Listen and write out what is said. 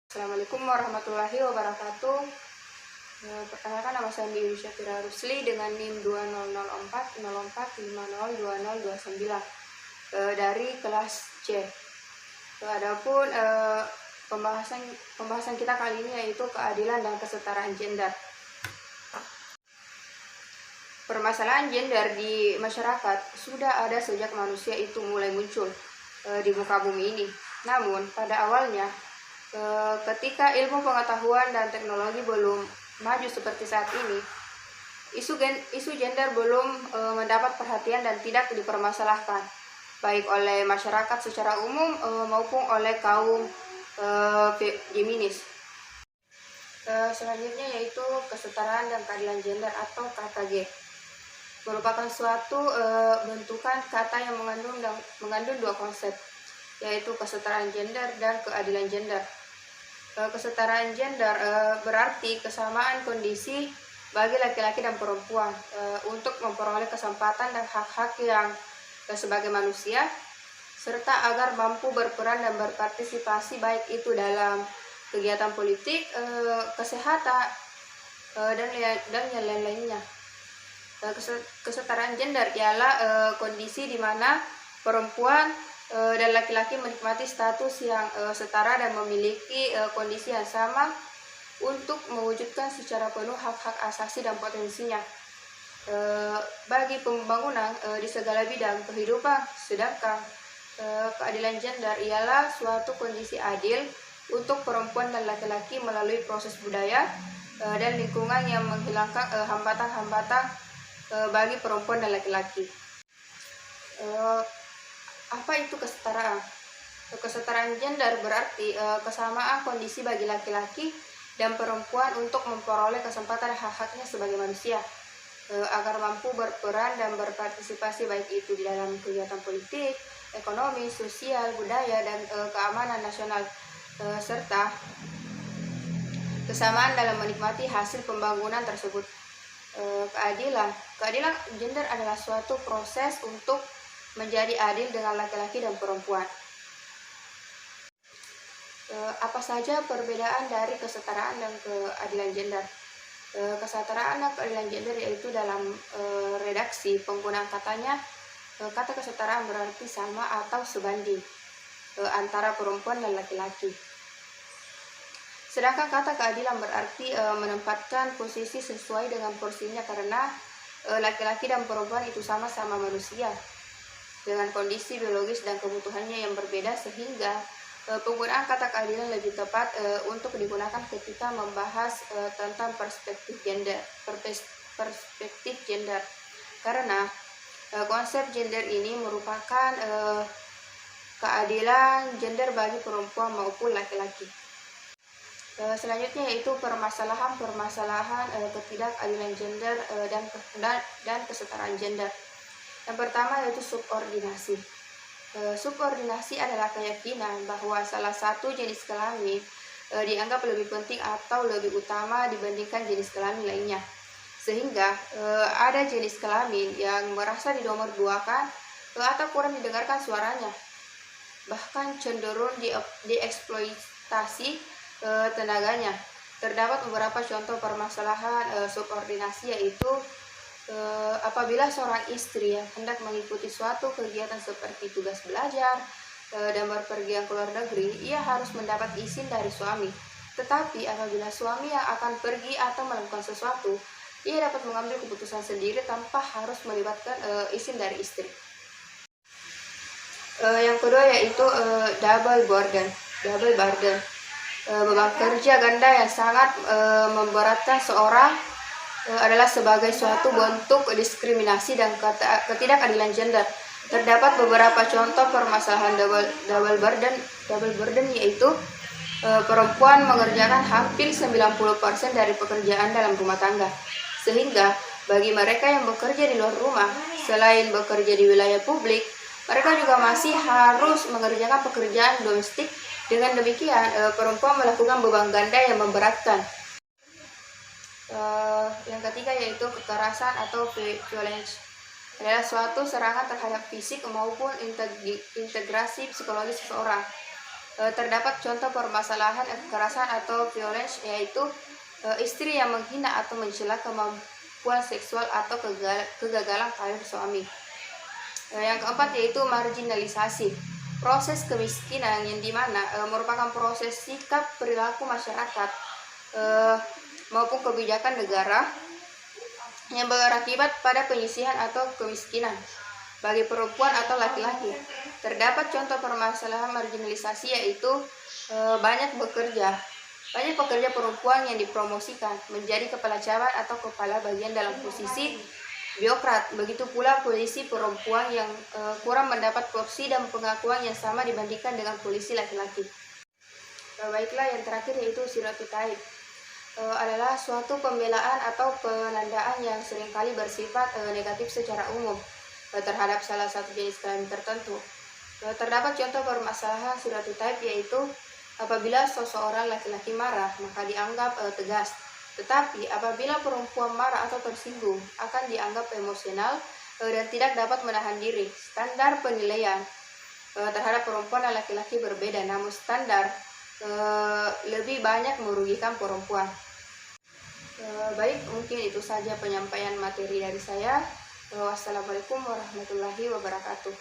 Assalamualaikum warahmatullahi wabarakatuh. Perkenalkan, nama saya Andi Syafira Rusli dengan NIM 200404502029 dari kelas C. Adapun pembahasan kita kali ini yaitu keadilan dan kesetaraan gender. Permasalahan gender di masyarakat sudah ada sejak manusia itu mulai muncul di muka bumi ini. Namun pada awalnya, ketika ilmu pengetahuan dan teknologi belum maju seperti saat ini, isu gender belum mendapat perhatian dan tidak dipermasalahkan, baik oleh masyarakat secara umum maupun oleh kaum feminis. Selanjutnya yaitu kesetaraan dan keadilan gender atau KKG. Merupakan suatu bentukan kata yang mengandung dua konsep, yaitu kesetaraan gender dan keadilan gender. Kesetaraan gender berarti kesamaan kondisi bagi laki-laki dan perempuan untuk memperoleh kesempatan dan hak-hak yang sebagai manusia, serta agar mampu berperan dan berpartisipasi baik itu dalam kegiatan politik, kesehatan, dan yang lain-lainnya. Kesetaraan gender ialah kondisi di mana perempuan dan laki-laki menikmati status yang setara dan memiliki kondisi yang sama untuk mewujudkan secara penuh hak-hak asasi dan potensinya bagi pembangunan di segala bidang kehidupan. Sedangkan keadilan gender ialah suatu kondisi adil untuk perempuan dan laki-laki melalui proses budaya dan lingkungan yang menghilangkan hambatan-hambatan bagi perempuan dan laki-laki. Apa itu kesetaraan? Kesetaraan gender berarti kesamaan kondisi bagi laki-laki dan perempuan untuk memperoleh kesempatan hak-haknya sebagai manusia, agar mampu berperan dan berpartisipasi baik itu di dalam kegiatan politik, ekonomi, sosial, budaya, dan keamanan nasional, serta kesamaan dalam menikmati hasil pembangunan tersebut. Keadilan gender adalah suatu proses untuk menjadi adil dengan laki-laki dan perempuan. Apa saja perbedaan dari kesetaraan dan keadilan gender? Kesetaraan dan keadilan gender yaitu dalam redaksi penggunaan katanya, kata kesetaraan berarti sama atau sebanding antara perempuan dan laki-laki. Sedangkan kata keadilan berarti menempatkan posisi sesuai dengan porsinya, karena laki-laki dan perempuan itu sama-sama manusia dengan kondisi biologis dan kebutuhannya yang berbeda, sehingga penggunaan kata keadilan lebih tepat untuk digunakan ketika membahas tentang perspektif gender. Karena konsep gender ini merupakan keadilan gender bagi perempuan maupun laki-laki. Selanjutnya yaitu permasalahan ketidakadilan gender dan kesetaraan gender. Yang pertama yaitu subordinasi. Subordinasi adalah keyakinan bahwa salah satu jenis kelamin dianggap lebih penting atau lebih utama dibandingkan jenis kelamin lainnya, sehingga ada jenis kelamin yang merasa dinomor duakan atau kurang didengarkan suaranya, bahkan cenderung dieksploitasi tenaganya. Terdapat beberapa contoh permasalahan subordinasi, yaitu apabila seorang istri yang hendak mengikuti suatu kegiatan seperti tugas belajar dan berpergian ke luar negeri, ia harus mendapat izin dari suami. Tetapi apabila suami yang akan pergi atau melakukan sesuatu, ia dapat mengambil keputusan sendiri tanpa harus melibatkan izin dari istri. Yang kedua yaitu double burden. Beban kerja ganda yang sangat memberatkan seorang adalah sebagai suatu bentuk diskriminasi dan ketidakadilan gender. Terdapat beberapa contoh permasalahan double burden yaitu perempuan mengerjakan hampir 90% dari pekerjaan dalam rumah tangga, sehingga bagi mereka yang bekerja di luar rumah, selain bekerja di wilayah publik, mereka juga masih harus mengerjakan pekerjaan domestik. Dengan demikian, perempuan melakukan beban ganda yang memberatkan. Yang ketiga yaitu kekerasan atau violence. Adalah suatu serangan terhadap fisik maupun integrasi psikologis seseorang. terdapat contoh permasalahan kekerasan atau violence, yaitu istri yang menghina atau mencela kemampuan seksual atau kegagalan karir suami. Yang keempat yaitu marginalisasi. Proses kemiskinan yang dimana merupakan proses sikap perilaku masyarakat maupun kebijakan negara yang berakibat pada penyisihan atau kemiskinan bagi perempuan atau laki-laki. Terdapat contoh permasalahan marginalisasi yaitu banyak pekerja perempuan yang dipromosikan menjadi kepala cabang atau kepala bagian dalam posisi birokrat. Begitu pula polisi perempuan yang kurang mendapat porsi dan pengakuan yang sama dibandingkan dengan polisi laki-laki. Baiklah, yang terakhir yaitu stereotype. Adalah suatu pembelaan atau penandaan yang seringkali bersifat negatif secara umum terhadap salah satu jenis kelamin tertentu. Terdapat contoh permasalahan stereotype yaitu apabila seseorang laki-laki marah maka dianggap tegas, tetapi apabila perempuan marah atau tersinggung akan dianggap emosional dan tidak dapat menahan diri. Standar penilaian terhadap perempuan dan laki-laki berbeda, namun standar lebih banyak merugikan perempuan. Baik, mungkin itu saja penyampaian materi dari saya. Wassalamualaikum warahmatullahi wabarakatuh.